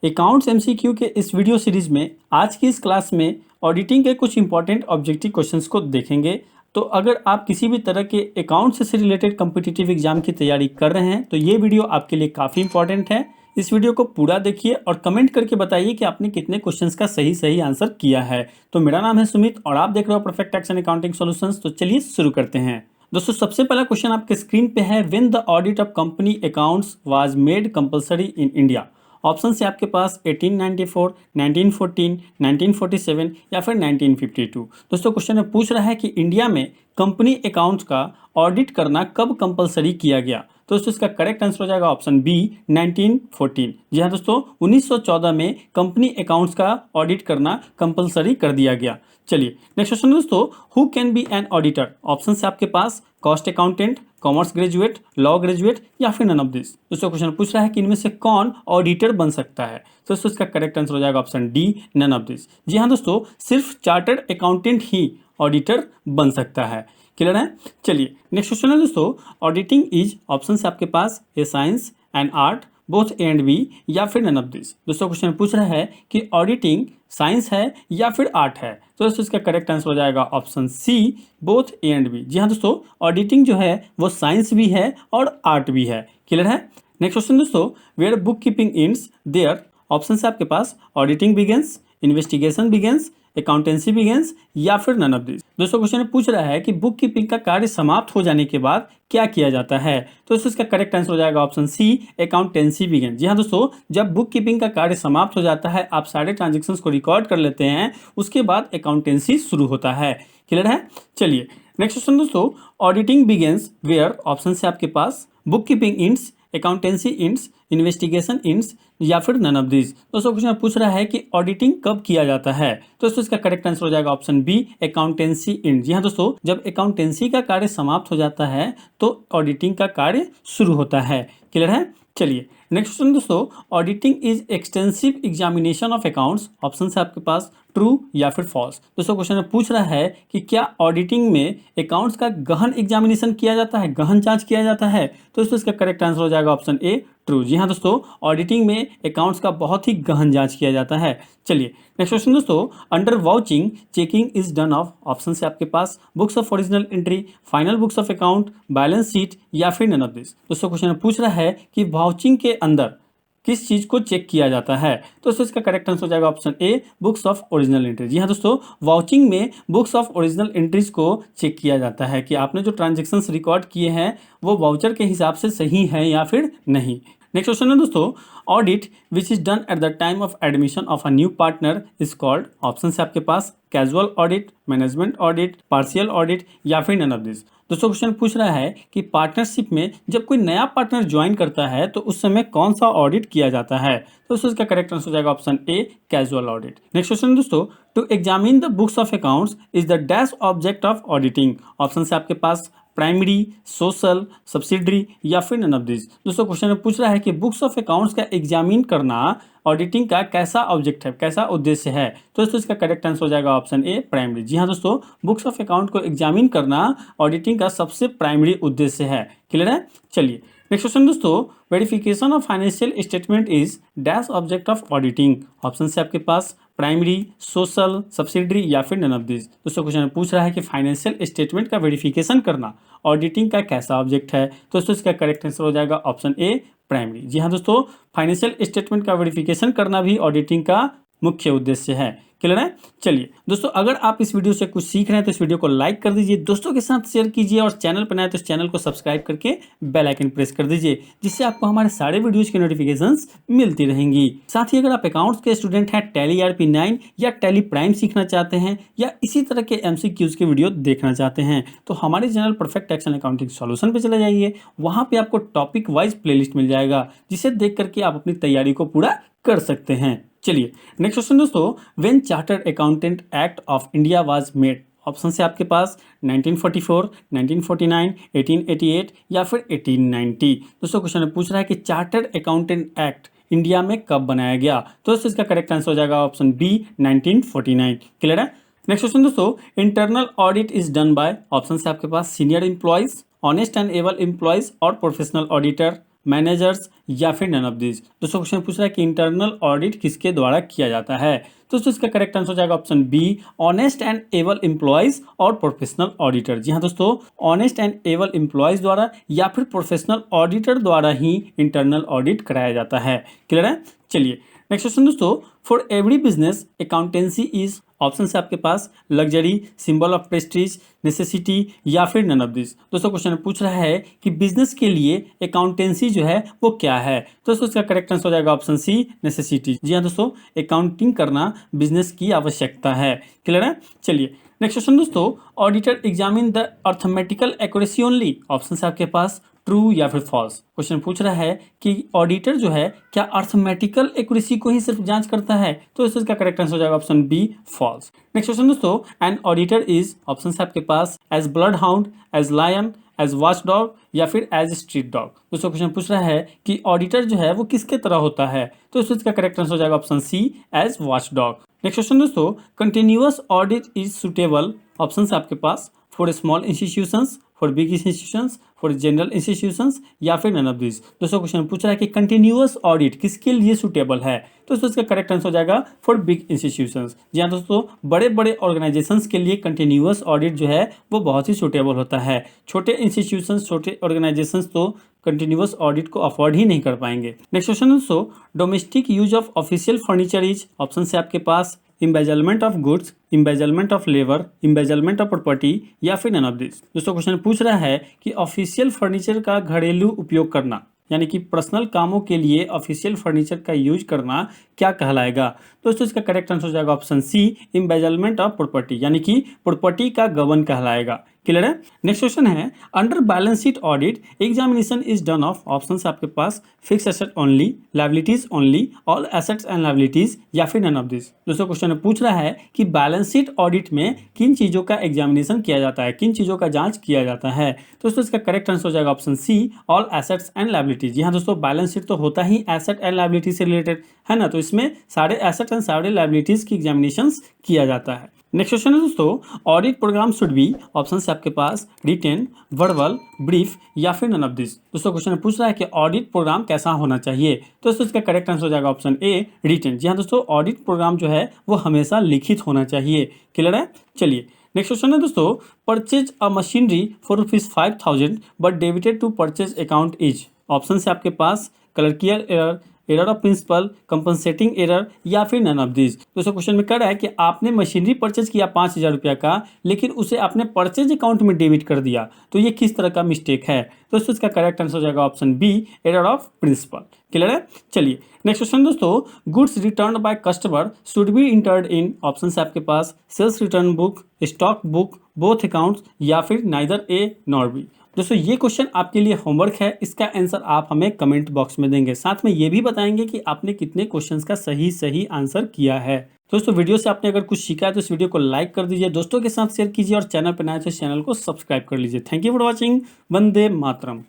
Accounts MCQ के इस video series में आज की इस क्लास में ऑडिटिंग के कुछ इंपॉर्टेंट ऑब्जेक्टिव क्वेश्चंस को देखेंगे। तो अगर आप किसी भी तरह के अकाउंट्स से रिलेटेड कॉम्पिटिटिव एग्जाम की तैयारी कर रहे हैं तो ये वीडियो आपके लिए काफ़ी इंपॉर्टेंट है। इस वीडियो को पूरा देखिए और कमेंट करके बताइए कि आपने कितने क्वेश्चंस का सही सही आंसर किया है। तो मेरा नाम है सुमित और आप देख रहे हो perfect tax and accounting solutions. तो चलिए शुरू करते हैं। दोस्तों सबसे पहला क्वेश्चन आपके स्क्रीन पे है, when the audit of company accounts was made compulsory in India. Option है आपके पास 1894, 1914, 1947 या फिर 1952। दोस्तों क्वेश्चन में पूछ रहा है कि इंडिया में कंपनी अकाउंट्स का ऑडिट करना कब कंपलसरी किया गया। तो दोस्तों इसका करेक्ट आंसर हो जाएगा ऑप्शन बी 1914। जी हाँ दोस्तों, 1914 में कंपनी अकाउंट्स का ऑडिट करना कंपलसरी कर दिया गया। चलिए नेक्स्ट क्वेश्चन दोस्तों, who can be an auditor. Option है आपके पास cost accountant, commerce graduate, law graduate या फिर नन ऑफ दिस। दोस्तों क्वेश्चन पूछ रहा है कि इनमें से कौन ऑडिटर बन सकता है। तो दोस्तों इसका करेक्ट आंसर हो जाएगा option D none of this. जी हाँ दोस्तों, सिर्फ चार्टर्ड अकाउंटेंट ही ऑडिटर बन सकता है। क्लियर है। चलिए नेक्स्ट क्वेश्चन है दोस्तों, ऑडिटिंग इज, ऑप्शन है आपके पास A science and art, both A and B या फिर नन ऑफ दिस। दोस्तों क्वेश्चन पूछ रहा है कि ऑडिटिंग साइंस है या फिर आर्ट है। तो दोस्तों इसका करेक्ट आंसर हो जाएगा option C both A and B. जी हाँ दोस्तों, ऑडिटिंग जो है वो साइंस भी है और आर्ट भी है। क्लियर है। नेक्स्ट क्वेश्चन दोस्तों, where book keeping ends there. Option है आपके पास auditing begins, investigation begins, accountancy begins या फिर नन ऑफ दिस। दोस्तों क्वेश्चन पूछ रहा है कि बुक कीपिंग का कार्य समाप्त हो जाने के बाद क्या किया जाता है। तो दोस्तों इसका करेक्ट आंसर हो जाएगा ऑप्शन सी अकाउंटेंसी बिगिन। जी हाँ दोस्तों, जब बुक कीपिंग का कार्य समाप्त हो जाता है, आप सारे ट्रांजेक्शन्स को रिकॉर्ड कर लेते हैं, उसके बाद अकाउंटेंसी शुरू होता है। क्लियर है। चलिए नेक्स्ट क्वेश्चन दोस्तों, ऑडिटिंग बिगिंस वेयर। ऑप्शन से आपके पास book keeping ends, accountancy ends, investigation ends या फिर नन ऑफ दिस। दोस्तों क्वेश्चन पूछ रहा है कि ऑडिटिंग कब किया जाता है। तो दोस्तों इसका करेक्ट आंसर हो जाएगा ऑप्शन बी अकाउंटेंसी इंड। जी हाँ दोस्तों, जब अकाउंटेंसी का कार्य समाप्त हो जाता है तो ऑडिटिंग का कार्य शुरू होता है। क्लियर है। चलिए नेक्स्ट क्वेश्चन दोस्तों, auditing is extensive examination of accounts. Option है आपके पास ट्रू या फिर फॉल्स। दोस्तों क्वेश्चन में पूछ रहा है कि क्या ऑडिटिंग में अकाउंट्स का गहन एग्जामिनेशन किया जाता है, गहन जांच किया जाता है। तो दोस्तों इसका करेक्ट आंसर हो जाएगा ऑप्शन ए ट्रू। जी हाँ दोस्तों, ऑडिटिंग में अकाउंट्स का बहुत ही गहन जांच किया जाता है। चलिए नेक्स्ट क्वेश्चन दोस्तों, under vouching checking is done of. Option से आपके पास books of original entry, final books of account, balance sheet या फिर नन ऑफ दिस। दोस्तों क्वेश्चन में पूछ रहा है कि वाउचिंग के अंदर किस चीज को चेक किया जाता है। तो इसका करेक्ट आंसर हो जाएगा option A books of original entry. जी हाँ दोस्तों, वाउचिंग में बुक्स ऑफ ओरिजिनल एंट्रीज को चेक किया जाता है कि आपने जो ट्रांजेक्शन्स रिकॉर्ड किए हैं वो वाउचर के हिसाब से सही है या फिर नहीं। नेक्स्ट क्वेश्चन है दोस्तों, audit which is done at the time of admission of a new partner is called. Option है आपके पास casual audit, management audit, partial audit या फिर नन ऑफ दिस। दोस्तों क्वेश्चन पूछ रहा है कि पार्टनरशिप में जब कोई नया पार्टनर ज्वाइन करता है तो उस समय कौन सा ऑडिट किया जाता है। तो इसका करेक्ट आंसर हो जाएगा option A casual audit. Next question दोस्तों, to examine the books of accounts is the dash object of auditing. Option है आपके पास प्राइमरी, सोशल, सब्सिडरी या फिर नन ऑफ दिस। दोस्तों क्वेश्चन में पूछ रहा है कि बुक्स ऑफ अकाउंट्स का एग्जामिन करना ऑडिटिंग का कैसा ऑब्जेक्ट है, कैसा उद्देश्य है। तो दोस्तों इसका करेक्ट आंसर हो जाएगा ऑप्शन ए प्राइमरी। जी हाँ दोस्तों, बुक्स ऑफ अकाउंट को एग्जामिन करना ऑडिटिंग का सबसे प्राइमरी उद्देश्य है। क्लियर है। चलिए नेक्स्ट क्वेश्चन दोस्तों, verification of financial statement is dash object of auditing. Option से आपके पास प्राइमरी, सोशल, सब्सिडरी या फिर नन ऑफ दिस। दोस्तों क्वेश्चन पूछ रहा है कि फाइनेंशियल स्टेटमेंट का वेरिफिकेशन करना ऑडिटिंग का कैसा ऑब्जेक्ट है। तो दोस्तों इसका करेक्ट आंसर हो जाएगा ऑप्शन ए प्राइमरी। जी हाँ दोस्तों, फाइनेंशियल स्टेटमेंट का वेरिफिकेशन करना भी ऑडिटिंग का मुख्य उद्देश्य है। क्लियर है। चलिए दोस्तों, अगर आप इस वीडियो से कुछ सीख रहे हैं तो इस वीडियो को लाइक कर दीजिए, दोस्तों के साथ शेयर कीजिए और चैनल पर नए तो इस चैनल को सब्सक्राइब करके बेल आइकन प्रेस कर दीजिए, जिससे आपको हमारे सारे वीडियोज की नोटिफिकेशंस मिलती रहेंगी। साथ ही अगर आप अकाउंट्स के स्टूडेंट हैं, टैली ERP9 या टैली प्राइम सीखना चाहते हैं या इसी तरह के MCQs के वीडियो देखना चाहते हैं तो हमारे channel perfect tax and accounting solution पे चले जाइए। वहाँ पे आपको टॉपिक वाइज प्लेलिस्ट मिल जाएगा, जिसे देख करके आप अपनी तैयारी को पूरा कर सकते हैं। चलिए नेक्स्ट क्वेश्चन दोस्तों, when chartered accountant act of India was made. Option से आपके पास 1944, 1949, 1888 या फिर 1890। दोस्तों क्वेश्चन पूछ रहा है कि चार्टर्ड अकाउंटेंट एक्ट इंडिया में कब बनाया गया। तो दोस्तों इसका करेक्ट आंसर हो जाएगा ऑप्शन बी 1949। क्लियर है। नेक्स्ट क्वेश्चन दोस्तों, internal audit is done by. Option से आपके पास senior employees, honest and able employees और प्रोफेशनल ऑडिटर, मैनेजर्स या फिर नन ऑफ दिस। दोस्तों क्वेश्चन पूछ रहा है कि इंटरनल ऑडिट किसके द्वारा किया जाता है। तो दोस्तों इसका करेक्ट आंसर हो जाएगा option B, honest and able employees और प्रोफेशनल ऑडिटर। जी हाँ दोस्तों, ऑनेस्ट एंड एबल एम्प्लॉयज द्वारा या फिर प्रोफेशनल ऑडिटर द्वारा ही इंटरनल ऑडिट कराया जाता है। क्लियर है। चलिए नेक्स्ट क्वेश्चन दोस्तों, for every business accountancy is, option है आपके पास luxury, symbol of prestige, necessity या फिर नन ऑफ दिस। दोस्तों क्वेश्चन पूछ रहा है कि बिजनेस के लिए अकाउंटेंसी जो है वो क्या है। तो दोस्तों इसका करेक्ट आंसर हो जाएगा ऑप्शन सी, नेसेसिटी। जी हाँ दोस्तों, अकाउंटिंग करना बिजनेस की आवश्यकता है। क्लियर है। चलिए नेक्स्ट क्वेश्चन दोस्तों, auditor examine the arithmetical accuracy only. Option है आपके पास ट्रू या फिर फॉल्स। क्वेश्चन पूछ रहा है कि ऑडिटर जो है क्या अर्थमेटिकल एक्यूरेसी को ही सिर्फ जांच करता है। तो इसका करेक्ट आंसर हो जाएगा option B, false. Next question दोस्तों, एन ऑडिटर इज, ऑप्शन है आपके पास as blood hound, as lion, as watch dog या फिर एज स्ट्रीट डॉग। दोस्तों क्वेश्चन पूछ रहा है कि ऑडिटर जो है वो किसके तरह होता है। तो इसका करेक्ट आंसर हो जाएगा option C, as watch dog. Next question दोस्तों, continuous audit is suitable. Option है आपके पास for small institutions, for big institutions, for general institutions या फिर नन ऑफ दिस। दोस्तों क्वेश्चन पूछ रहा है कि कंटिन्यूअस ऑडिट किसके लिए सुटेबल है। तो इसका करेक्ट आंसर हो जाएगा फॉर बिग इंस्टीट्यूशंस। जी हाँ दोस्तों, बड़े बड़े ऑर्गेनाइजेशंस के लिए कंटिन्यूअस ऑडिट जो है वो बहुत ही सुटेबल होता है। छोटे इंस्टीट्यूशंस, छोटे ऑर्गेनाइजेशंस तो कंटिन्यूअस ऑडिट को अफोर्ड ही नहीं कर पाएंगे। नेक्स्ट क्वेश्चन दोस्तों, domestic use of official furniture is, option है आपके पास embezzlement of goods, embezzlement of labour, embezzlement of property या फिर नन ऑफ दिस। दोस्तों क्वेश्चन पूछ रहा है कि ऑफिशियल फर्नीचर का घरेलू उपयोग करना यानी कि पर्सनल कामों के लिए ऑफिशियल फर्नीचर का यूज करना क्या कहलाएगा। दोस्तों इसका करेक्ट आंसर हो जाएगा option C, embezzlement of property यानी कि प्रॉपर्टी का गबन कहलाएगा। क्लियर है। नेक्स्ट क्वेश्चन है, under balance sheet audit examination is done of, option आपके पास fix asset only, liabilities only, all assets and liabilities या फिर नन ऑफ दिस। दोस्तों क्वेश्चन पूछ रहा है कि बैलेंस शीट ऑडिट में किन चीजों का एग्जामिनेशन किया जाता है, किन चीजों का जांच किया जाता है। दोस्तों इसका करेक्ट आंसर हो जाएगा option C, all assets and liabilities. जी हाँ दोस्तों, बैलेंस शीट तो होता ही एसेट एंड लायबिलिटी से रिलेटेड है ना, तो इसमें सारे एसेट एंड सारे लायबिलिटीज की एग्जामिनेशन किया जाता है। नेक्स्ट क्वेश्चन है दोस्तों, audit program should be, option है आपके पास रिटेन, वर्बल, ब्रीफ या फिर नन ऑफ दिस। दोस्तों क्वेश्चन पूछ रहा है कि ऑडिट प्रोग्राम कैसा होना चाहिए। तो दोस्तों इसका करेक्ट आंसर हो जाएगा ऑप्शन ए, रिटेन। जी हाँ दोस्तों, ऑडिट प्रोग्राम जो है वो हमेशा लिखित होना चाहिए। क्लियर है। चलिए नेक्स्ट क्वेश्चन है दोस्तों, purchase a machinery for ₹5,000 but debited to purchase account is, option है आपके पास clerical error, error of principle, compensating error या फिर नन ऑफ दिस। दोस्तों क्वेश्चन में कह रहा है कि आपने मशीनरी परचेज किया 5,000 रुपया का, लेकिन उसे आपने परचेज अकाउंट में डेबिट कर दिया, तो ये किस तरह का मिस्टेक है। दोस्तों इसका करेक्ट आंसर हो जाएगा option B, error of principle. Clear है। चलिए नेक्स्ट क्वेश्चन दोस्तों, goods return by customer should be entered in, option है आपके पास sales return book, stock book, both accounts या फिर नाइदर ए नॉर बी। दोस्तों ये क्वेश्चन आपके लिए होमवर्क है, इसका आंसर आप हमें कमेंट बॉक्स में देंगे, साथ में ये भी बताएंगे कि आपने कितने क्वेश्चंस का सही आंसर किया है। दोस्तों वीडियो से आपने अगर कुछ सीखा है तो इस वीडियो को लाइक कर दीजिए, दोस्तों के साथ शेयर कीजिए और चैनल पर नए तो इस चैनल को सब्सक्राइब कर लीजिए। Thank you for watching. Vande Mataram.